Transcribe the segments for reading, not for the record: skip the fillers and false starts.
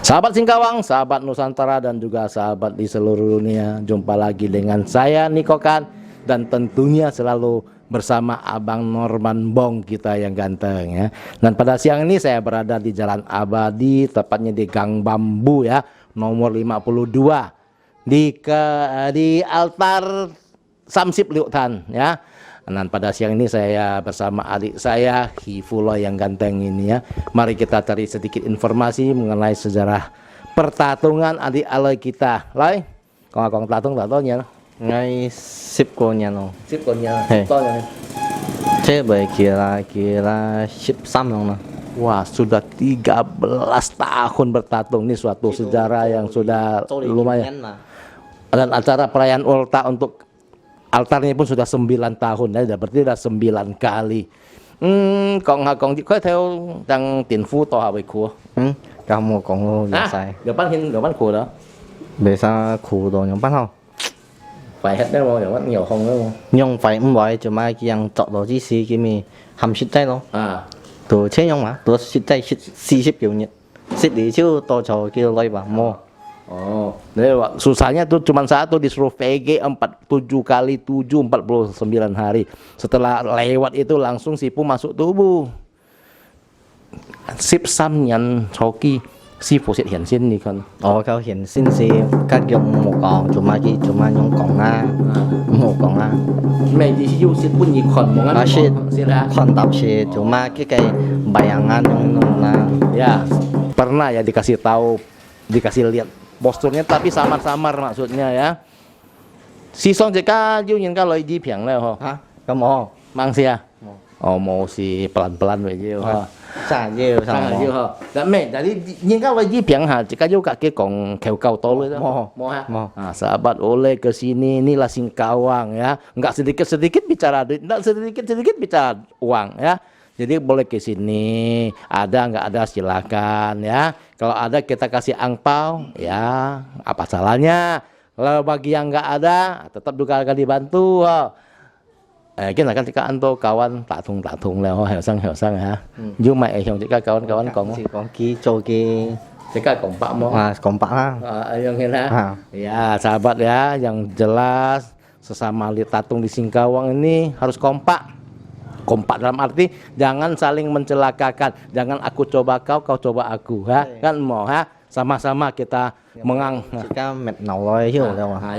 Sahabat Singkawang, sahabat Nusantara dan juga sahabat di seluruh dunia, jumpa lagi dengan saya Niko Khan dan tentunya selalu bersama Abang Norman Bong kita yang ganteng ya. Dan pada siang ini saya berada di Jalan Abadi, tepatnya di Gang Bambu ya, nomor 52 di altar Samsip Liutan ya. Dan pada siang ini saya bersama adik saya Hifullah yang ganteng ini ya. Mari kita cari sedikit informasi mengenai sejarah pertatungan adik alay kita. Lai, kong tatung tatonya. Ngay 10 cô nhà luôn. 10 konya. Hei. Tonya. Thế bởi kira 13 dong. Wah, sudah 13 tahun bertatung. Ini suatu sejarah yang sudah lumayan. Dan acara perayaan ulta untuk altarnya pun sudah 9 tahun ya, berarti sudah 9 kali. Kong có theo đang tiền phu to với khu. Kamu kong ya sai. Được bán khu đó. Bây giờ khu đồ nhóm bán không? Phải hết đấy không? Được bán nhiều không đúng không? Nhưng phải không phải cho mai yang chọn đồ gì xí cái mi hầm xịt tay luôn. Đồ chế nhưng mà đồ xịt tay xịt kiểu nhật. Xịt đi chứ to cho kêu lôi bà mua. Oh, jadi susahnya tuh cuma satu, disuruh VG 47 kali 7 49 hari. Setelah lewat itu langsung sipu masuk tubuh. Sip Sam nhận Choki sifu sẽ hiện sinh đi con. Câu hiện sinh thì các dùng một con cuma dùng con a một con a. Mày chỉ siêu sip pun nhị con mong ăn. Con tập sih cuma cái bayangan yang ya pernah ya dikasih lihat posturnya tapi samar-samar maksudnya ya. Si Song jika Yu nhìn ka lôi di piang le ho. Hah? Kamu mang si à? Oh mau si pelan-pelan vậy chứ ha. Sa Yu sama Yu ha. Dan mẹ jadi nhìn ka lôi di piang ha, jika Yu kaki kong keu kau tol itu. Mau ha. Nah, sahabat oleh ke sini, inilah Singkawang ya. Enggak sedikit-sedikit bicara duit, enggak sedikit-sedikit bicara uang ya. Jadi boleh ke sini, ada nggak ada silakan ya. Kalau ada kita kasih angpau, ya apa salahnya. Kalau bagi yang nggak ada, tetap juga akan dibantu. Kita kan jika anto kawan tatung lah, hiểu sang ya. Nhưng mà hiểu jika kawan-kawan kong ki coki jika kompak mau. Kompak lah. Yang ini ya sahabat ya, yang jelas sesama tatung di Singkawang ini harus kompak. Kompak dalam arti jangan saling mencelakakan, jangan aku coba kau coba aku ha, kan mau ha, sama-sama kita yang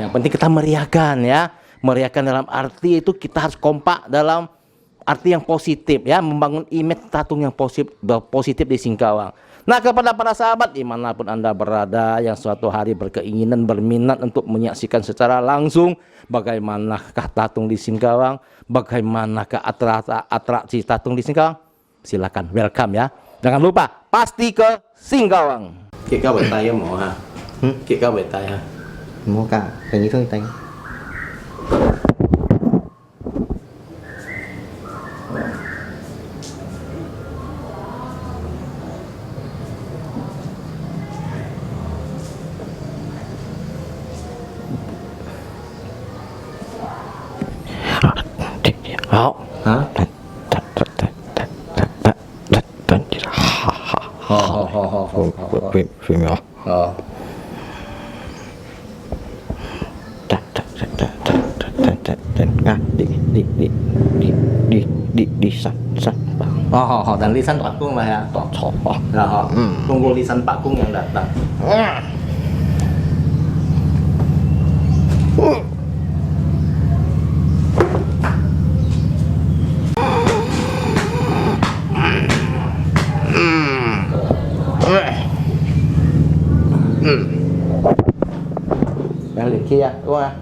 penting kita meriahkan ya, meriahkan dalam arti itu kita harus kompak dalam arti yang positif ya, membangun image tatung yang positif di Singkawang. Nah, kepada para sahabat dimanapun Anda berada yang suatu hari berkeinginan berminat untuk menyaksikan secara langsung bagaimanakah tatung di Singkawang, bagaimanakah atraksi tatung di Singkawang, silakan welcome ya. Jangan lupa pasti ke Singkawang. Kita bertanya mau ha? Kita bertanya. Mau cả cái gì thôi tay. Dan lisan Pak Kung lah ya. Tunggu lisan Pak Kung yang datang. Yang lihat kia, đúng không?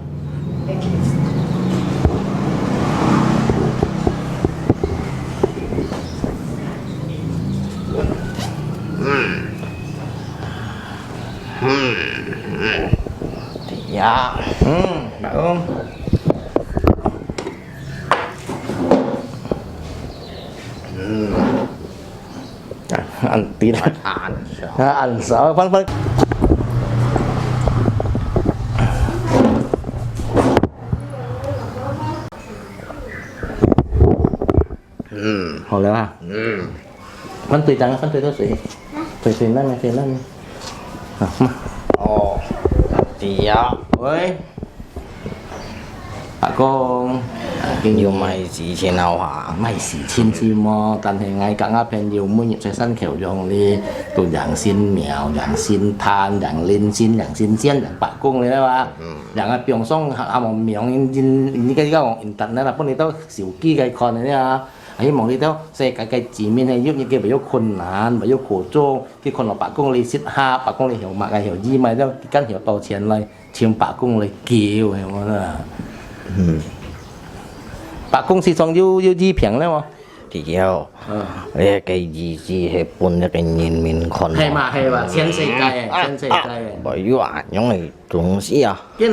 Ya, Pak Om. Anti lah. Ansal, pan. Hổ leo à? Phân tùy trắng, phân tùy thôi sĩ. Tùy tùyนั่น. Ồ, thì Ôi, Pak Kong. nhiều mày gì thế nào hả? ไม่是千字麼，但係嗌格鴉片要每日在新橋用呢，到人先苗、人先炭、人練先、人先先、人白工你啦嘛，人啊變鬆阿望苗而家用 internet 啦，幫你都手機嘅看你啊，希望你都世界嘅字面係喐嘅，唔喐困難，唔喐苦衷，啲คน落白工你識下，白工你曉麥嘅曉醫咪都跟曉多錢嚟，簽白工你叫係冇啦。白工市場要醫平咧喎。thì này cái gì gì hệ bún cái nhìn mình còn 係嘛係嘛，全世界嘅，全世界嘅。bởi vì anh những cái東西啊，見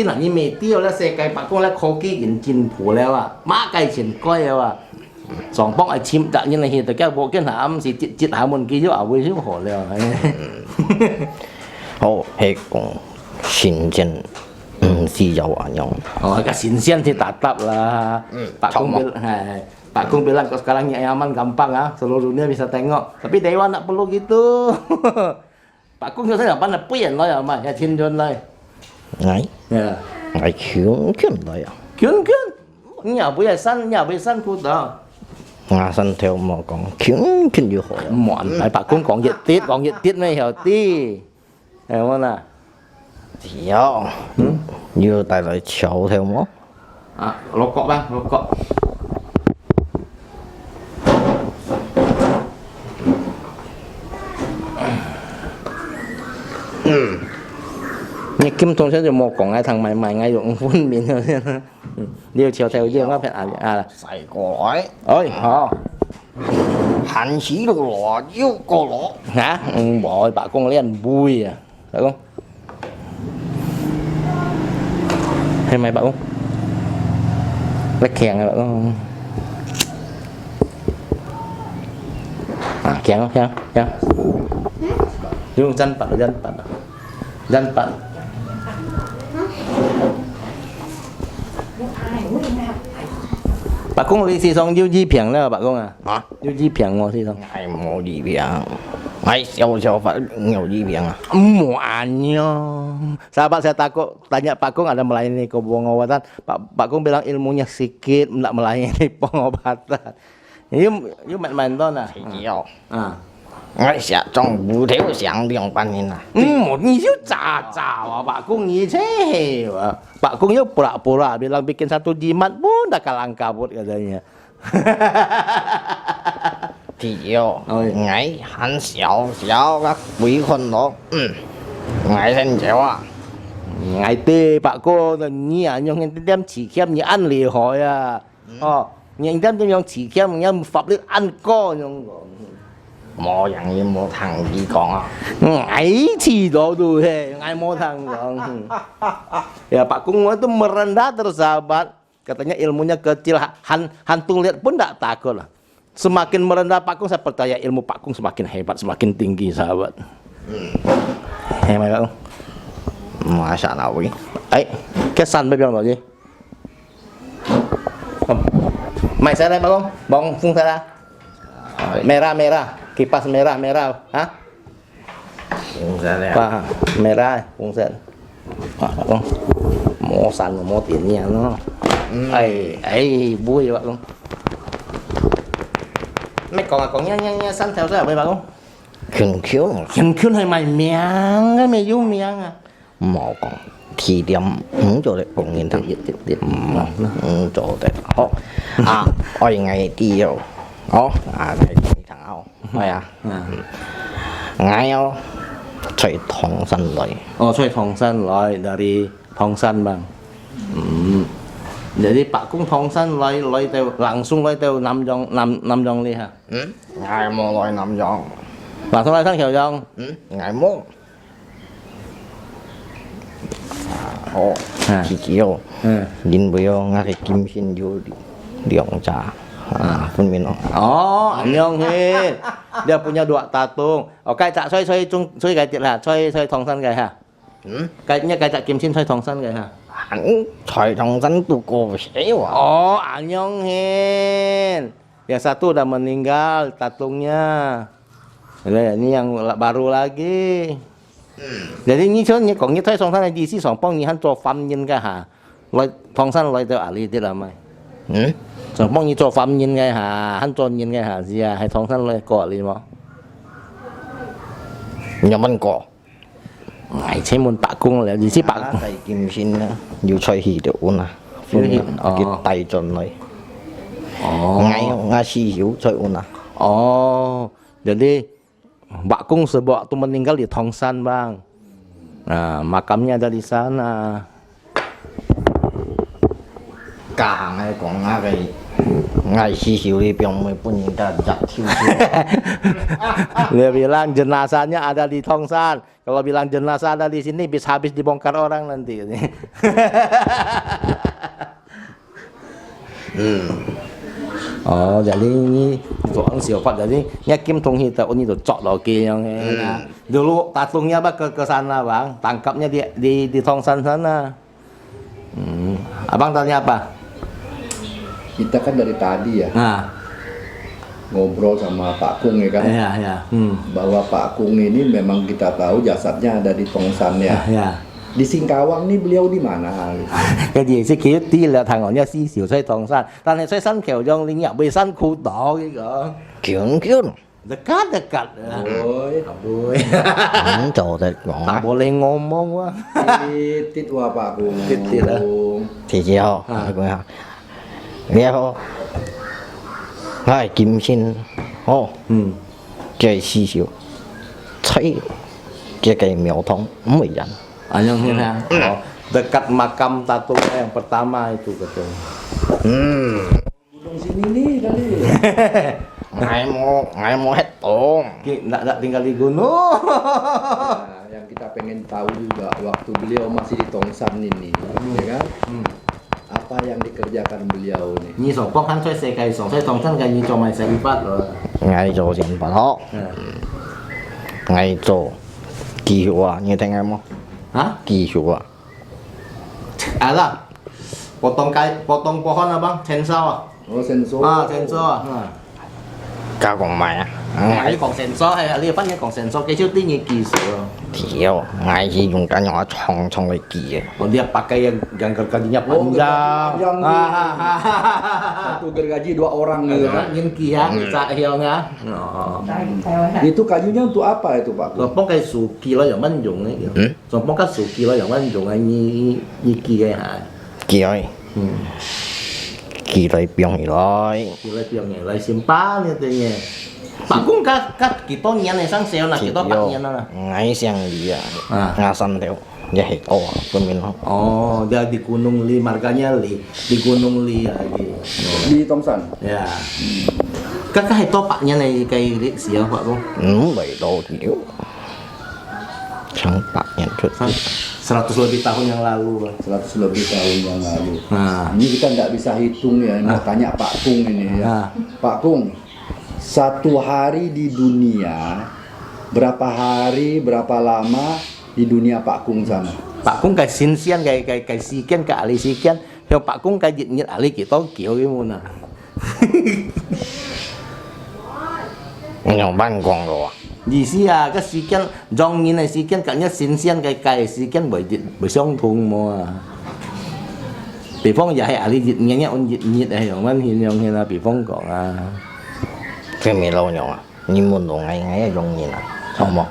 人未丟咧，世界白宮咧科技已經進步了啊，馬計錢貴啊，上幫係簽特因嚟現在家冇見下暗時接下門機咗啊會少何了，好係講新鮮，唔是有人用。哦，個新鮮啲達得啦，白宮係。Pak Kung bilang kok sekarang nyaman gampang ah, seluruh dunia bisa tengok. Tapi Dewan tak perlu gitu. Pak Kung saya nggak pernah puyeng loh ya mah, ya Chin Jun loh. Này, Ya. này khiếu khiếu rồi à. Kyun nhà bây san khu đó. Nga sân theo mà còn khiếu khiếu như hồi. Mọn, phải Pak Kung còn dịch tiết mới hiểu tí. Hiểu không nào? Thì như tại lại chậu theo mó. À, rokok bang, rokok. Như Kim Tông sẽ dùng một con ai thằng mày ngay dụng phun miệng thôi điều chiều theo dương nó phải là Sài Gòn ôi họ hạn sĩ đồ lọ yêu cô lọ hả bội bà con lấy anh vui à phải không hay mày bảo lấy kèn rồi không à kèn không kèn dùng dân bạn bà con đi xì xong yêu di piang đó bà con à hả? yêu di piang ngồi xì xong Ngày mùa gì biển Ngày siêu phải nhiều gì biển à muanya sahabat saya takut tanya Pak Kung ada melayani pengobatan Pak Kung bilang ilmunya sedikit tidak melayani pengobatan you main-main tuh nah Thì nhiều à Ngày sẽ trong vũ thiếu sáng điện ban nhìn à một nhiều caca Pak Kung ini sih Pak Kung itu pura-pura bilang bikin satu jimat pun dah kalang kabut katanya Thì nhiều Ngày hắn xéo các quý con đó Ngày thân chéo à ngày tê Pak Cô nhỉ nhung anh đem chỉ khiêm như ăn lì hỏi à nhìn đem nhung chỉ khiêm nhung pháp律ăn co nhung Mò dặn như mò thằng gì còn à ngày chỉ đó tuh ngày mau thằng ya Pak Kung itu merendah tersahabat katanya ilmunya kecil hantu lihat pun tidak takut lah semakin merendah Pak Kung saya percaya ilmu Pak Kung semakin hebat semakin tinggi sahabat hebat Pak Kung Mà sao nào vậy ấy cái săn bây giờ là gì mày sẽ đây Pak Kung bong phun ra merah kipas merah hah Không ra đây Pak merah phun sen Pak Kung mau săn mau tiền nhà nó ấy vui Pak Kung mày còn nha săn theo sao vậy Pak Kung Khinh khiếu khiên hay mày miếng cái mày vô miếng à Mò còn Thì điểm chỗ đấy cũng nhìn thằng tiếp chỗ đấy à ôi ngày tiêu đây thằng ao ôi à ngày ao chơi thong sân rồi chơi thong sân rồi dari thong sân bang jadi Pak Kung thong sân lôi theo langsung lôi theo năm dòng đi hả ngày mò lôi 5 dòng langsung lôi thằng Kiều dòng ngày mốt chỉ chiều nhìn bây giờ ngay cái kim xin vô điện trả pun minum Anyong Hin dia punya 2 tatung oke cak soy cái tiệt là soy thong sân cái hả cái cak Kim Sin soy thong sân cái hả hắn thời thong sân tu cô xéo Anyong Hin yang satu udah meninggal tatungnya ini yang baru lagi Jadi你說你講你睇上山嘅意思，上幫你肯做翻譯嘅嚇，來唐山來到阿里啲啦咪？上幫你做翻譯嘅嚇，肯做譯嘅嚇是啊，喺唐山來過阿里麼？有問過？係車門白宮啦，意思白打第劍先啦，要吹氣條碗啊，叫遞進嚟。Ngai siu chơi una. Oh, jadi Mbak Kung waktu meninggal di Tongsan bang. Nah, makamnya ada di sana. Cả ngày còn ngai siu đi biong mới pun kita jat siu. Dia bilang jenazahnya ada di Tongsan. Kalau bilang jenazah ada di sini bisa habis dibongkar orang nanti. Oh, jadi ini orang siapa jadi Kim Tong Hee ini tuh cok lagi yang dulu tatungnya ke sana bang, tangkapnya di Tongsan sana. Abang tanya apa? Kita kan dari tadi ya ngobrol sama Pak Kung ya kan, bahwa Pak Kung ini memang kita tahu jasadnya ada di Tongsan ya. Di Singkawang nih beliau di mana? Cái gì sẽ kiểu tí là thằng họ nhá xí xỉu xoay Tòng San,但係xoay Sân Kiều Dông linh nhập về Sân Khu Đỏ cái gỡ. Kiều. Dekat. Ôi. Chỗ đấy gọn. Tak boleh ngomong wah. Titit wah Pak Kung. Titit lah. Thì chiều. Nghe không? Hai kim xin. Cái xí xíu. Thấy cái miếu thông mới dần. Yang ini dekat makam tatungnya yang pertama itu betul. Gunung sini nih kali. Ngai mau hết tong. Nggak tinggal di gunung. Nah, yang kita pengen tahu juga waktu beliau masih di Tongsan ini, ya kan? Apa yang dikerjakan beliau nih? Nhi sổ bóc hắn xoay xe cây sổ xoay Tòng San cây như cho mày xe đi phát rồi. Ngai chỗ diện bà thọ. Ngai chỗ kỳ hiệu à, như thế em không? Hah? Kỳ hiệu à? Lah, potong pohon abang, sensor. Oh sensor. Sensor. Cao còn mày à? Nãy còn sensor hay là phát hiện còn sensor cái trước tiên như kỳ sửa. Thiểu, ngai chỉ dùng cả nhỏ trong cái kỳ. Oh dia pakai yang gergajinya panjang. Satu gergaji 2 orang gitu kan? Yang kiang, hiong á. Itu kayunya untuk apa itu Pak? Rồi bóc cây sù kỳ nó giống anh dùng ấy. Rồi bóc cái sù kỳ nó giống anh dùng anh như kỳ cái hả? Kỳ ơi. Kỳ lại biong rồi. Kỳ lại biong này lại simpan như thế nhỉ. Pak Kung các kita nyan này sang sale là kita pak nyan lah. Ngai siang dia. Ngasan teo. Ya itu pemin. Oh, dia di Gunung Li, marganya Li, di Gunung Li lagi. Di Tongsan. Ya. Các itu paknya này cây liệt xỉa Pak Kung. Bảy đồ kiểu. Sang pak nhận chút. 100 lebih tahun yang lalu, Bang. 100 lebih tahun yang lalu. Nah, Ini kita nggak bisa hitung ya, mau tanya Pak Kung ini ya. Pak Kung, satu hari di dunia, berapa hari, berapa lama di dunia Pak Kung sana? Pak Kung cái xin xiên cái si kiên cái ali si kiên, theo Pak Kung cái dịch nhiệt ali kita kiểu cái môn à. Nhong ban quang rồi. Gì xí à, cái si kiên dòng như này si kiên cả nhất xin xiên cái si kiên bởi sông thùng mà. Bị phong giải ali dịch nhẹ ôn dịch nhiệt này giống anh hiện giống như là bị phong còn à. Cái mì lâu nhong à, nhưng muốn đồ ngay dùng gì nào, không không?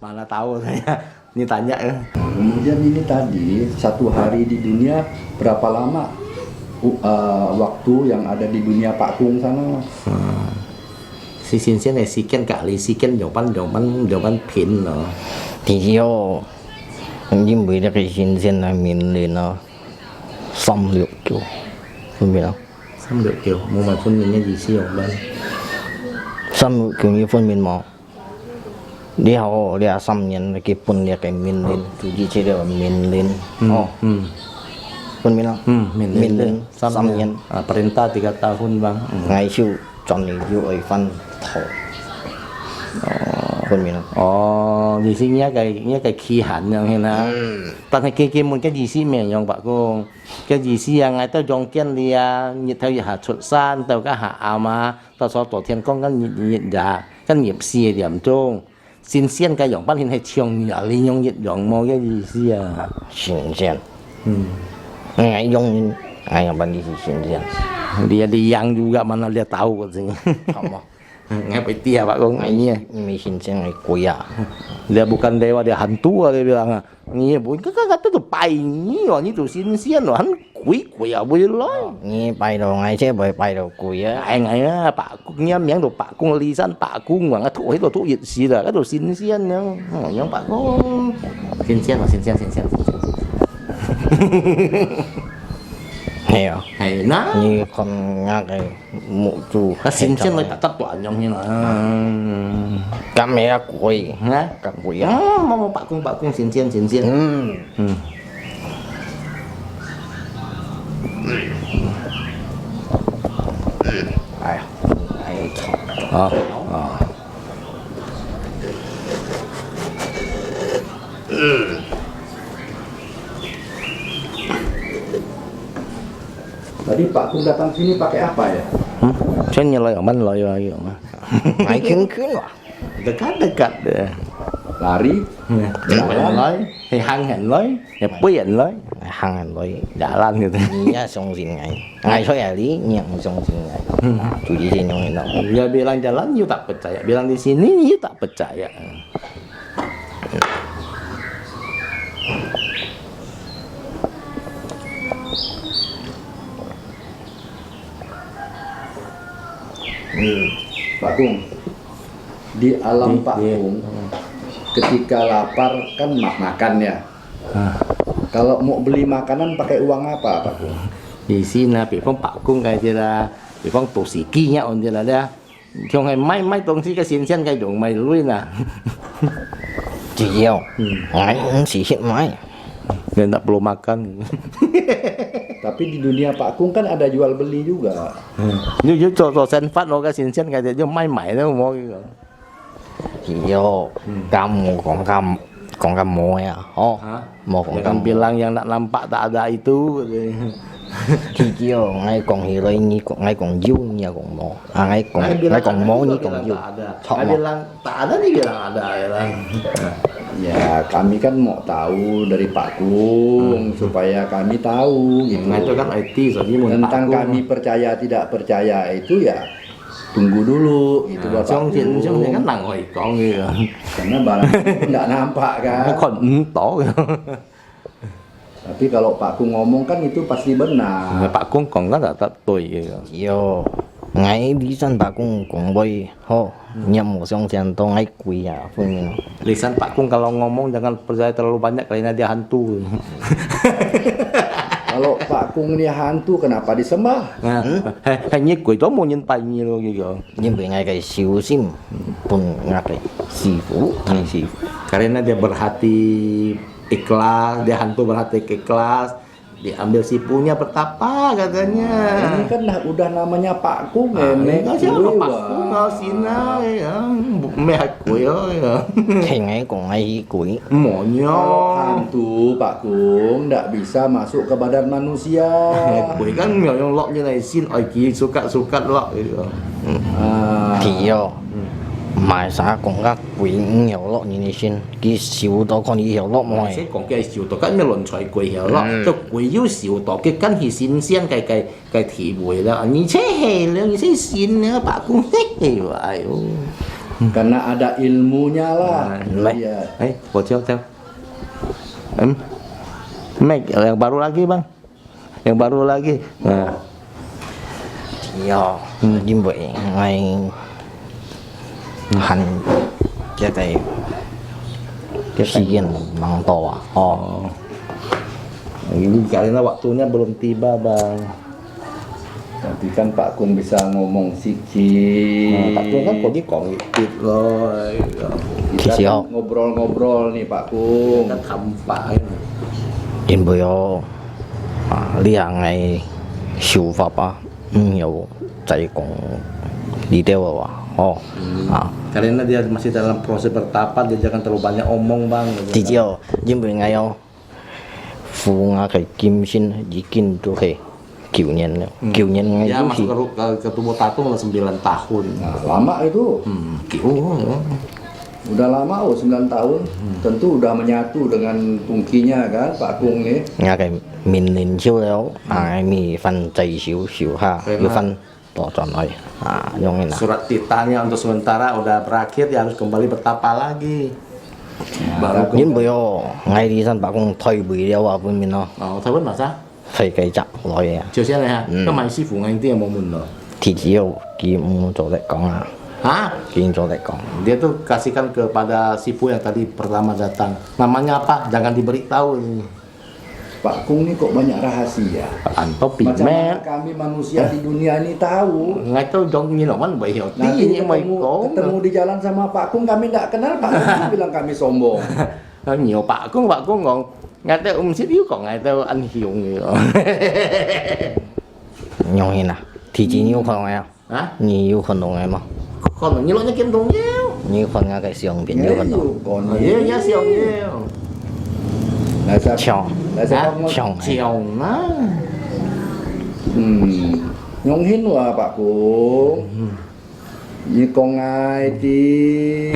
Mana tahu saya. Ini tanya ya. Kemudian ini tadi, satu hari di dunia berapa lama waktu yang ada di dunia Pak Kung sana? Si xin xiên này si kiên cả li si kiên dòng ban pin nó. Thì yêu, nhưng bởi cái xin xin là mình lên nó xăm liệu kiểu, không biết không? Xăm được kiểu, mua mà phun mình gì xí dòng ban. Xăm kiểu như phun mình mò. Đi học đi xăm nhận cái phun đi cái mình lên, chú chỉ chơi được mình lên. Phun mình không? Mình lên xăm nhận. Perintah 3 tahun bang. Ngày siêu chọn đi yêu ở phân thổ. Phun mình không? Oh, di sini cái khí hẳn yang hena. Tapi cái muốn cái gì xí mẹ yang Pak Kung. Cái gì xí yang ai tao dòng kiên lia, nhiệt theo hạ xuất san, tao cái hạ ama, tao so tổ thiên công cái nhiệt dạ, cái nghiệp xì điểm trung. 新鲜嘅樣品係長日利用一樣冇嘅意思啊。新鮮，ngay dùng ngay yang bandi新鮮， Dia liang juga mana dia tahu katanya. kamu Ngapain dia Pak Kong ini? mie新鮮ngay kuya, Dia bukan dewa, dia hantu dia bilang. Iya, bukan kata tuh pai ini, ini tuh sinsian loh, han kui ya boleh loh. nghe bay đầu ngay chứ bởi bay đầu kuya, Ai ngày á, Pak Kong nhắm miếng đồ Pak Kong lisan Pak Kong mà thu hết đồ thu dịch gì là cái đồ sinsian nhá. Yang Pak Kong sinsian mà sinsian. hiểu Hay na. như con ngạc cái mụ chu Cái sinsian mới tập toàn trong như là. cá mẹ quỳ Hả? cá quỳ Mau Pak Kong sinsian. ai ai thọ Tadi Pak Kung datang sini pakai apa ya? Saya nyeloi aman loyo ayo. ngay khứng khứng mà Dekat deh. Lari, Jalan lối, thì hăng hẹn lối, thì quý hẹn lối, hàng hành lối jalan gitu. nhá xong gì ngay ngay thôi à lý nhận xong gì ngay chủ yếu thì nhung nó Dia bilang jalan, you tak percaya. Bilang di sini, you tak percaya. Pak Kung. Di alam Pak Iya. Kung, ketika lapar kan makan ya. Kalau mau beli makanan pakai uang apa Pak Kung? Di sini, bị phong Pak Kung cái gì là, bị phong tổ sĩ kỳ nhá, ông gì là đây. Trong ngày mấy東西cái新鮮cái dùng mày lui nè. chỉ yêu ngay cũng chỉ hiện máy Dia tak perlu makan. Tapi di dunia Pak Kung kan ada jual beli juga. Như cho sen phát nó cái新鮮cái gì, chứ mấy mày nó mua cái. chỉ yêu cam còn cam mua à oh một Dia con kan cam bilang yang nak nampak tak ada itu. chỉ yêu ngay còn hiểu lấy như ngay còn yêu như còn mua à ngay còn mua như còn yêu thọ Dia mà bilang tak ada, dia bilang ada. Dia bilang. Ya kami kan mau tahu dari Pak Kung supaya kami tahu gitu. Nah, itu kan IT soalnya mau Tentang Pak Kung. kami percaya tidak percaya itu ya tunggu dulu gitu Bapak Trong Kung. chuyện này kan nang hỏi con gitu. Karena barang itu nggak nampak kan. Nó còn tổ. Tapi kalau Pak Kung ngomong kan itu pasti benar. Pak Kung còn rất là tận tuổi gitu. yêu ngay lý dân bà cũng bơi ho nhầm một xong tiền to ngay quỳ à phương nó Lisan Pak Kung kalau ngomong jangan percaya terlalu banyak karena dia hantu. Kalau Pak Kung ini hantu kenapa disembah? Nah, hình như quỷ đó mua nhân tay như luôn gitu. nhưng vì ngay cái siêu sim pun ngay cái sư phụ thầy sư phụ Karena dia berhati ikhlas, dia hantu berhati ikhlas, diambil sipunya bertapa katanya. Ini kan udah namanya Pak Kung Nó siapa Pak Kung ở sini ya, mẹ quỷ ơi. thì ngay còn ngay quỷ Maunya Kalau hantu Pak Kung nggak bisa masuk ke badan manusia. quỷ kan yang lock như này xin ỏi kia suka lock gitu. Ah, thì yêu mà xã còn các quỷ nhiều lọ như này xin cái siêu đó con đi nhiều lọ mọi Sẽ còn cái siêu tổ cái luận財quỷ hiểu咯，就鬼要siêu tổ cái根係新鮮cái體會啦，而且係兩而且新啊，白公嘿哎呦， karena ada ilmunya lah. Baik. Iya. Buat theo. Make yang baru lagi bang, yang baru lagi. Nah, thì yêu như vậy ngay hành cái kesian mang to à oh ini karena waktunya belum tiba bang. Tapi kan Pak Kung bisa ngomong sikit. Pak Kung kan kok dia kongit loh. Kita Siap. kan ngobrol-ngobrol nih Pak Kung. Kan hampa. đến bây giờ lia ngay siêu pháp à nhiều chạy còn đi theo à oh à Karena dia masih dalam proses bertapa, dia jangan terlalu banyak omong bang. thì chiều nhưng mà ngay yêu phu nga cái kim xin chỉ kinh cho cái kiểu nhân ngay Dia lúc masuk ke tubuh tatung 9 tahun. Nah, lama itu. Kiểu Udah lama, 9 tahun. Tentu udah menyatu dengan tungkinya kan, Pak Kung nih. Nga cái mình lên chiếu léo mi phân chạy xíu xíu ha yêu phân tổ tròn này yung ina Surat titanya untuk sementara udah berakhir, dia harus kembali bertapa lagi. Baru nhưng bây giờ ngay đi sân bác cũng thay bùi đeo vào bên mình nó Thái Vân bảo sao? phải cái chặt rồi à Chiều先này ha, các mày sư phụ ngành tiên mau mun rồi. thì chỉ yêu kì muốn chỗ đấy con à Hah? kì chỗ đấy con Dia tuh kasihkan kepada Sifu yang tadi pertama datang. Namanya apa? Jangan diberitahu ini. Pak Kung ini kok banyak rahasia. Anto Macam pigmen. mana kami manusia di dunia ini tahu. Ngay tôi giống như là món bảy hiểu tí Nanti như mày ketemu di jalan sama Pak Kung, kami tidak kenal, Pak Kung bilang kami sombong. nhiều Pak Kung ngon. Ngay tôi xích yếu còn ngay tôi anh hiểu nhiều. yung ina thì chỉ nhiều con à Hả? nhiều con đồng em mà Còn là như lỗi kiếm đồng nhiều. nhiều con nga cái siêu biển nhiều con đồng Còn Iya, ya siêu nhiều. Là sao? chong Là sao Hả? không? chong Chiều nó. Nhung hin wa Pak Kung. Như con ai đi.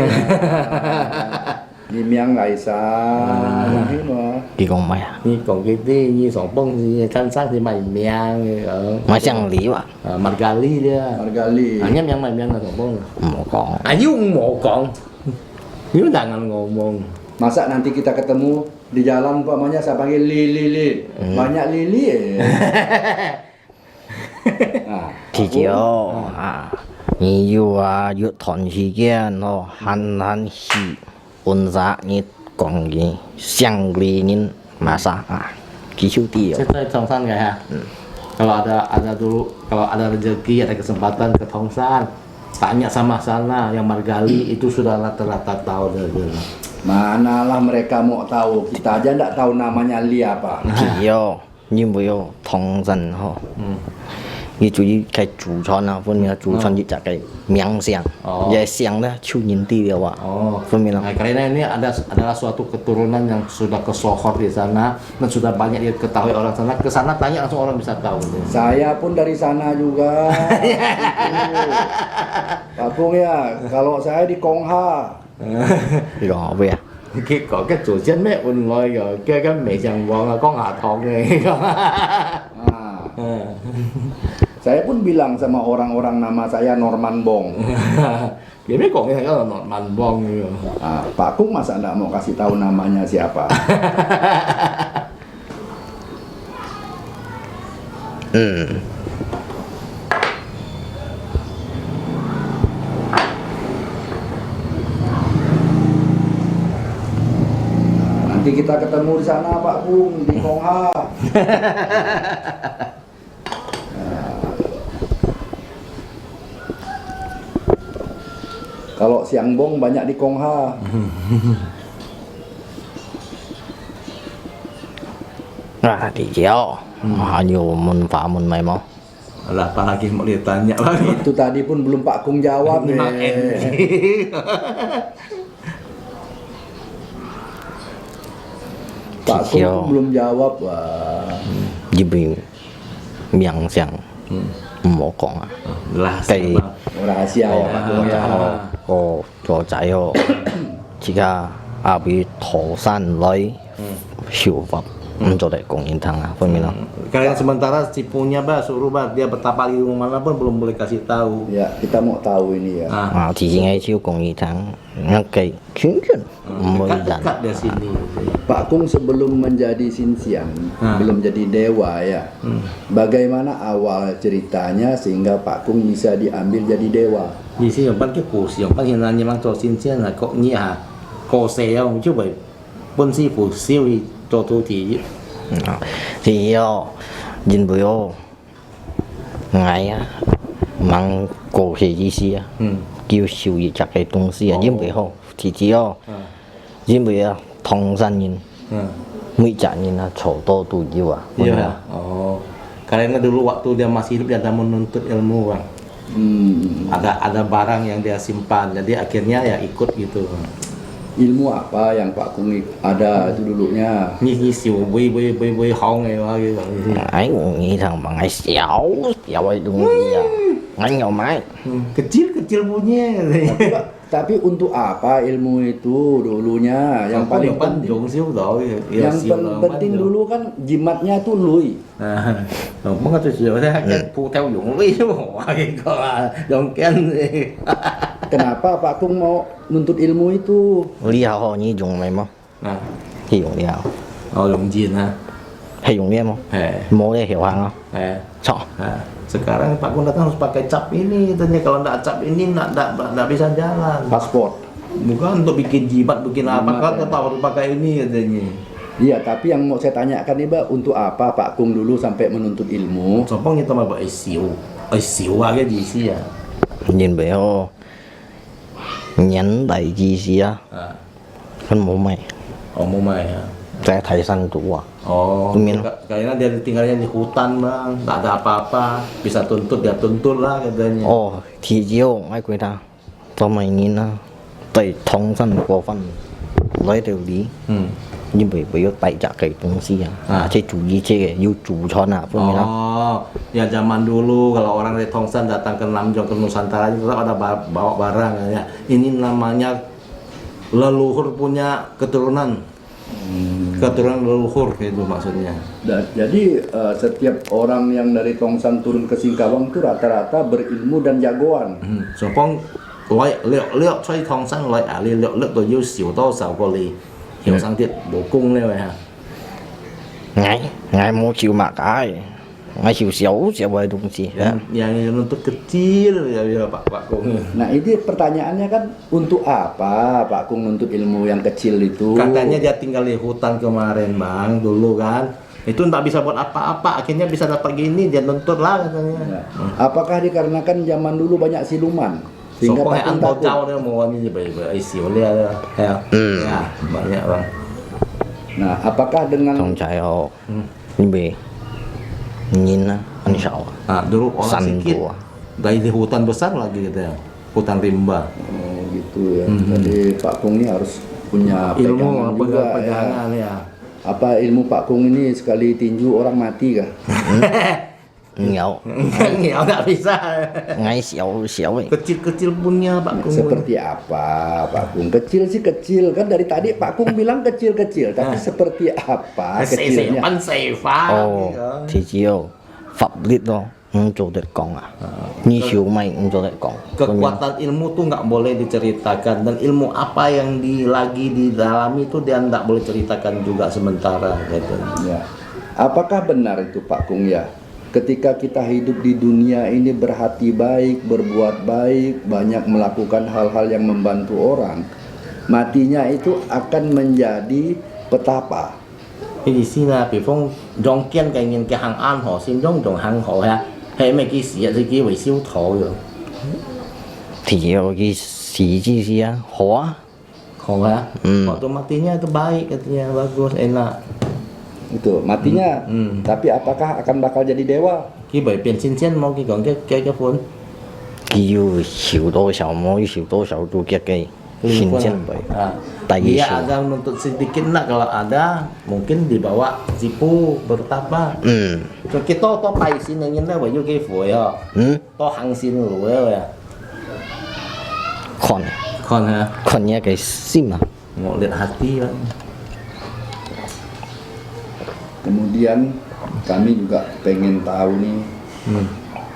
Như miang lại sao? Nhung hin wa. kì con mày à Như còn cái tí như sòng bông như thân xác thì mày miang ở mà chẳng lý à Margali dia. Margali. Anyam yang mày miang là sòng bông. một con Ayung mau kong. Như jangan ngomong. Masa nanti kita ketemu di jalan umpamanya saya panggil Li. Banyak Lili. Nah, thì chỉ nhiều yêu thuận gì kia nó han hi ôn giá như còn gì sang lý như mà sao kỹ chú tiêu Saya Tongsan nggak ya? Kalau ada rezeki, ada kesempatan ke Tongsan, tanya sama sana yang Margali itu sudah rata-rata tahu deh. manalah mereka mau tahu, kita aja nggak tahu namanya Li apa. chỉ yêu nhưng mà yêu thông dân ho như chú ý cái chủ tròn nào phân mình chủ tròn như chả cái miếng xiang vậy xiang đó chú nhìn ti điều à Oh, phân mình nah, karena ini adalah suatu keturunan yang sudah kesohor di sana dan sudah banyak diketahui orang sana. Ke sana tanya langsung orang bisa tahu. Saya pun dari sana juga. Pak Kung ya, kalau saya di Kongha. thì đó về Có cái chủ chân mẹ ôn ngồi rồi cái mẹ chàng vong là con hạ thòng này. Nah, saya pun bilang sama orang-orang nama saya Norman Bong. Dia biết còn cái thằng đó là Norman Bong như Pak Kung masa nggak mau kasih tahu namanya siapa? Nanti kita ketemu di sana Pak Kung di Kongha. Kalau siang bong banyak di Kongha. thì chiếu nhiều môn phá môn mày mau Lah apalagi mau ditanya lagi. Itu tadi pun belum Pak Kung jawab nih. Pak Kung belum jawab. Wah. Jibril miếng xiang một con à Lah cái Rahasia ya Pak Kung ya. cho trái ho chỉ cả bị thổ san lấy hiệu pháp cho đấy công nhân thằng à phân mình Kalian sementara si punya suruh dia betapa di rumah mana pun belum boleh kasih tahu. Ya, kita mau tahu ini ya. thì chỉ ngay chiếu công nhân thằng nó cái chuyên chuyên mới dần Dekat dari sini. Pak Kung sebelum menjadi Xinxiang, belum jadi dewa ya. Bagaimana awal ceritanya sehingga Pak Kung bisa diambil jadi dewa? Vì xin bằng cái phù sử bằng hiện nay mang cho xin xin là có nghĩa à có xe không chứ vậy bên sư phụ siêu thì cho tôi thì nhìn bữa ngày á mang cổ hệ gì xí kêu siêu gì chắc cái东西啊nhìn bữa ho thì chỉ nhìn bữa thông san nhìn mấy trả nhìn là chỗ to tụ nhiều à Iya. Oh. Karena dulu waktu dia masih hidup dia ada menuntut ilmu bang. Ada barang yang dia simpan jadi akhirnya ya ikut gitu. Ilmu apa yang Pak Kung ada itu dulunya? Như siêu bơi hong này mà gitu. ấy cũng nghĩ thằng bằng ngày xéo ấy đúng gì à ngay nhỏ máy Kecil bunyinya. Tapi untuk apa ilmu itu dulunya? Yang paling penting, dụng xíu rồi yang penting dulu kan jimatnya tuh lui. Không có chiều thế cái phụ theo dụng lý dòng ken Kenapa Pak Kung mau nuntut ilmu itu? 厉害哦，你用咩么？ à 係用厲害， dụng jin ha 係用咩麼？ 冇咧曉行啊，錯。 sekarang Pak Kun datang harus pakai cap ini katanya kalau nggak cap ini nggak bisa jalan Paspor. bukan untuk bikin jimat bikin apa kan tetap harus pakai ini katanya. Iya, tapi yang mau saya tanyakan nih, Mbak, untuk apa Pak Kung dulu sampai menuntut ilmu? Sopong itu mah ai xỉu à cái gì xí à Nhìn về hồ nhắn đầy gì gì á, kan mau mày, mau mày ya saya thầy sang tua. Oh, Tumin. kayaknya dia tinggalnya di hutan bang, nggak ada apa-apa, bisa tuntut dia tuntut lah katanya. Oh, thì chiều ai quên ta, cho mày nhìn á, tại thông sân của phân lấy điều lý, nhưng bởi tại trả cái东西啊，这主意这个有主传啊，不明白？ Oh, ya zaman dulu kalau orang dari Tongsan datang ke Namjong ke Nusantara itu tetap ada bawa barang ya. Ini namanya leluhur punya keturunan. Keturunan leluhur itu maksudnya. Jadi setiap orang yang dari Tongsan turun ke Singkawang itu rata-rata berilmu dan jagoan. Sopong lek chơi Tongsan lek ali lek tôi yêu xỉu to sào qua lì hiểu sang tiết bổ cung này vậy hả? Ngài mau chịu mặc ai, ngài chịu xấu sẽ vậy đúng gì? Yang untuk kecil ya Pak Kung. Nah ini pertanyaannya kan untuk apa Pak Kung nuntut ilmu yang kecil itu? Katanya dia tinggal di hutan kemarin bang dulu kan. Itu nggak bisa buat apa-apa, akhirnya bisa dapat gini dia nuntut lah katanya. Ya. Apakah dikarenakan zaman dulu banyak siluman? Sehingga Sopong Pak Kung antau takut? jauh dia mau ini berisiu dia ya. Ya banyak bang. Nah apakah dengan Trong trái họ, nhưng về nhìn á, anh sợ. Dulu orang San sedikit tua. dari di hutan besar lagi gitu ya, hutan rimba. Oh gitu ya. Jadi Pak Kung ini harus punya pegangan Ilmu juga pegangan ya. ya. Apa ilmu Pak Kung ini sekali tinju orang mati kah? Nghèo, Nghèo nggak bisa. ngay xéo vậy. Kecil-kecil punya Pak Kung. Seperti apa Pak Kung? Kecil sih kecil kan dari tadi Pak Kung bilang kecil-kecil, tapi seperti apa kecilnya? Pan phá. Ồ, thì chiều pháp lý đó, không cho được con à. Như chiều mày không cho được con. Kekuatan ilmu tuh nggak boleh diceritakan dan ilmu apa yang lagi didalami itu dia nggak boleh ceritakan juga sementara gitu. Ya. Apakah benar itu Pak Kung ya? Ketika kita hidup di dunia ini berhati baik, berbuat baik, banyak melakukan hal-hal yang membantu orang, matinya itu akan menjadi petapa. Cái gì xin là bị phong dòng kiên cái nhìn cái hàng an họ xin dòng dòng hàng họ ha hay mấy cái gì thì cái về siêu thọ rồi Thì chiều cái gì gì á, hóa. họ ha waktu matinya itu baik katanya bagus enak Itu matinya. Tapi apakah akan bakal jadi dewa? cái bởi biển xin chen mau cái còn cái phun Kêu chiều đô xảo mối, chiều đô xảo đô cái xin chân vậy. Tại vì dia chiều. ada menuntut sedikit nak kalau ada mungkin dibawa zipu bertapa cho cái to pai xin yang ini bởi cái phổi ha to hàng xin rồi ya Con ha nha cái sim à. ngộ liệt hati bang. Kemudian kami juga pengen tahu nih,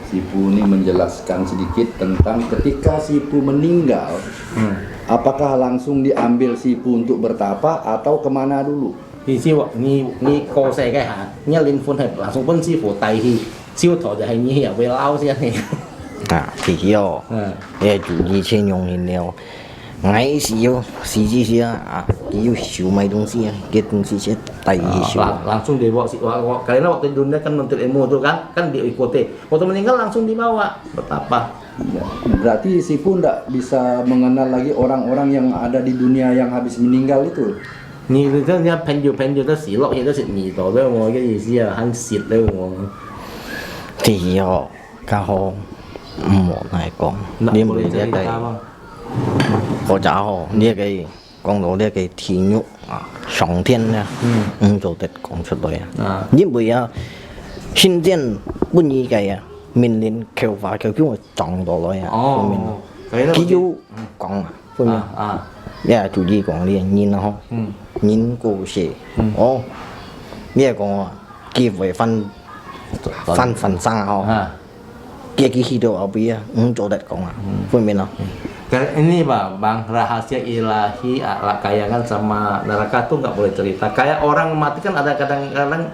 Sipu ini menjelaskan sedikit tentang ketika Sipu meninggal, apakah langsung diambil Sipu untuk bertapa atau kemana dulu? Thì siêu ni cô xe cái hả nhá linh phun hợp là xung quanh siêu phụ tay thì siêu thọ就係你入去撈先嚟 thì chiều. Để chủ ý trên用hình liệu. Ngay xíu, xí gì xíu à, kêu xíu mấy đông xí à, cái đông xí chết tay xíu. langsung dibawa karena waktu di dunia kan menuntut ilmu itu kan diikuti waktu meninggal langsung dibawa betapa. Ya, berarti Sipu nggak bisa mengenal lagi orang-orang yang ada di dunia yang habis meninggal itu. 你這一噴住都時落嘢都食耳朵俾我嘅意思啊，肯蝕咧我。 Thì chiều, cá hồ, một này con, đi một cái có trả hồ, đi cái con đồ đi cái thị nhục, sòng thiên nha, cho tết con xuất đời à. Nhưng bây giờ xin tiền bún gì cái mình lên kêu vào kêu mà chọn đồ rồi à. Kêu con à. Phương Minh. Dạ chủ gì còn liền nhìn nó nhìn cô sẽ ô nghe còn kia về phần phần sang họ kia cái khi đâu ở bia chỗ đẹp còn Phương Minh nó. Ini bang rahasia ilahi kayangan sama neraka tuh nggak boleh cerita. Kayak orang mati kan ada kadang-kadang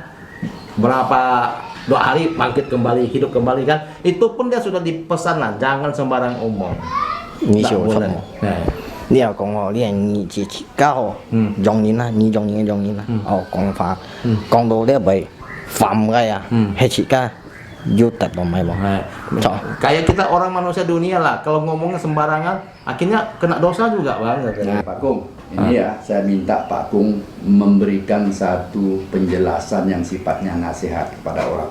berapa 2 hari bangkit kembali, hidup kembali kan. Itu pun dia sudah dipesan lah, jangan sembarang omong. Ni Nggak siêu boleh. sắm. Ni à còn họ liền ni chỉ cao dòng nhìn à ni dòng nhìn à còn phá còn đồ đấy vậy phạm cái à hay chỉ ca yêu tập vào mày bảo Kayak kita orang manusia dunia lah, kalau ngomongnya sembarangan, akhirnya kena dosa juga bang. Nah, Pak Kung, ini ya saya minta Pak Kung memberikan satu penjelasan yang sifatnya nasihat kepada orang.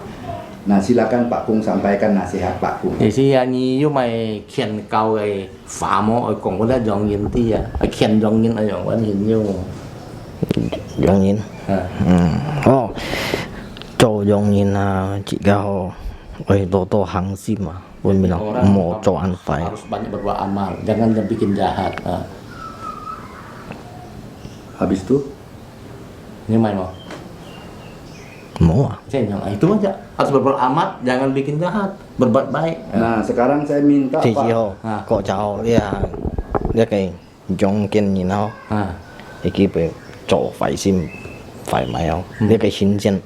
Nah, silakan Pak Kung sampaikan nasihat Pak Kung. Thì si nhi yêu mày khen câu ấy phá mô ở cùng với dòng nhìn ti à, khen dòng nhìn ở dòng vẫn nhìn yêu. dòng nhìn cho dòng nhìn là chỉ cao ơi đồ hàng sim mà bên mình là một cho ăn phải Harus banyak berbuat amal, jangan bikin jahat. Habis itu Ini main mau. mau à Itu aja, harus berbuat amal, jangan bikin jahat, berbuat baik. Nah, sekarang saya minta thì Pak. chỉ họ có cháu dia cái dòng kiến nhìn nó thì kia về cho phải sim phải mày không dia cái xin chân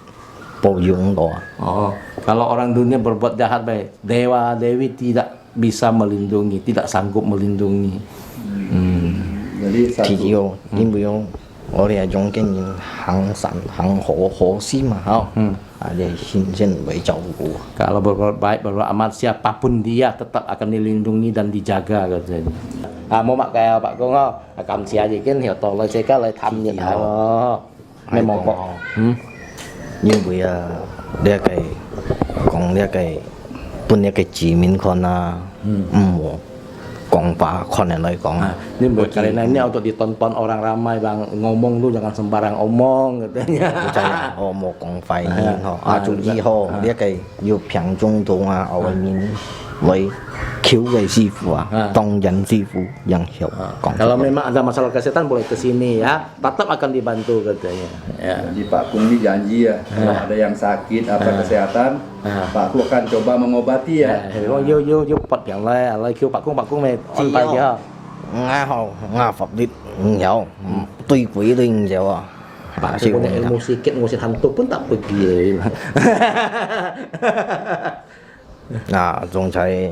bổ dụng đó Oh, kalau orang dunia berbuat jahat baik, dewa dewi tidak bisa melindungi, tidak sanggup melindungi. Jadi thì satu. chỉ họ nhưng bây giờ ở đây dòng kiến nhìn hàng sản hàng hộ sim mà không để xin chân với cháu của Kalau berbuat baik, berbuat amal, siapapun dia tetap akan dilindungi dan dijaga katanya. Mau mak kayak Pak Kung không? Cầm xe gì cái hiểu tổ lời xe cái lời thăm như nào đó. Mấy mong có. nhưng bây giờ đây cái còn đây cái bên đây cái chỉ mình còn là mua còn phá còn này còn Ini karena ini untuk ditonton orang ramai bang, ngomong lu jangan sembarang omong katanya. percaya mau còn phải nhìn họ chú ý họ đây cái yêu平中途ở bên mình với cứu cái sư phụ tông dẫn sư phụ yang hiểu còn Kalau memang ada masalah kesehatan boleh ke sini ya, tetap akan dibantu katanya. Ya. Jadi Pak Kung ini janji ya, kalau ada yang sakit apa kesehatan, Pak Kung akan coba mengobati ya. Memang yo Phật yang lai kêu Pak Kung mày on tay kia. Nga Phật đi hiểu tuy quỷ đi hiểu à Pak Kung punya ilmu sikit ngusir hantu pun tak pergi. à仲係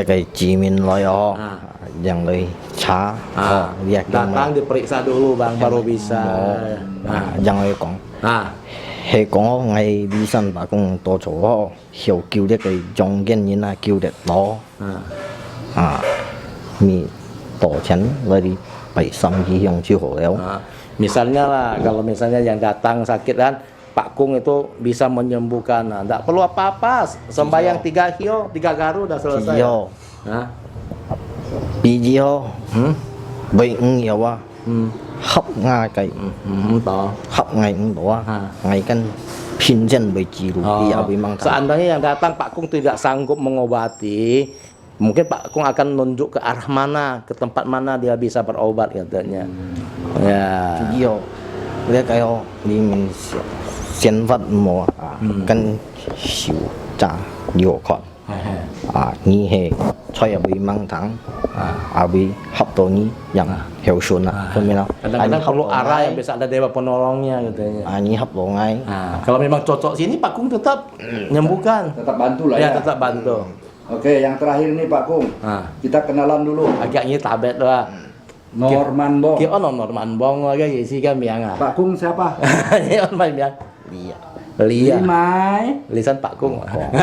cái chỉ mình nói họ yang lấy trả việc Datang diperiksa dulu bang, baru bisa. yang lấy còn係講ngày醫生把工多做咯，又叫啲佢用經驗啊，叫得攞咪多錢嚟啲俾心意用就好了。 Misalnya lah, kalau misalnya yang datang sakit kan, Pak Kung itu bisa menyembuhkan. Nah, enggak perlu apa-apa, sembahyang 3 hio, 3 garu udah selesai. Hio. Hah? Biji ho, bị nhiều à, hấp ngay cái Toh. hấp ngay đó, ngay kan pinjen bị chỉ Oh, dia bị mang seandainya yang datang Pak Kung tidak sanggup mengobati, mungkin Pak Kung akan nunjuk ke arah mana, ke tempat mana dia bisa berobat katanya. Ya. Hio, dia kayak đi mình sinh vật mùa, kan xỉu trả nhiều con, như hệ chơi bị mang thắng, bị hấp tổ như yang hiệu xuân không biết nào. Kadang-kadang perlu arah yang bisa ada dewa penolongnya katanya. Ini hấp tổ ngay. Kalau memang cocok sini Pak Kung tetap menyembuhkan. Tetap bantu lah Ya, ya. tetap bantu. Oke, yang terakhir nih Pak Kung, kita kenalan dulu. Agaknya tabet doang. Norman Bong. Kia on Norman Bong lagi isi kan miang ah. Pak Kung siapa? Ini on main miang. Iya. Lia. Limai. Lisan Pak Kung. Bong.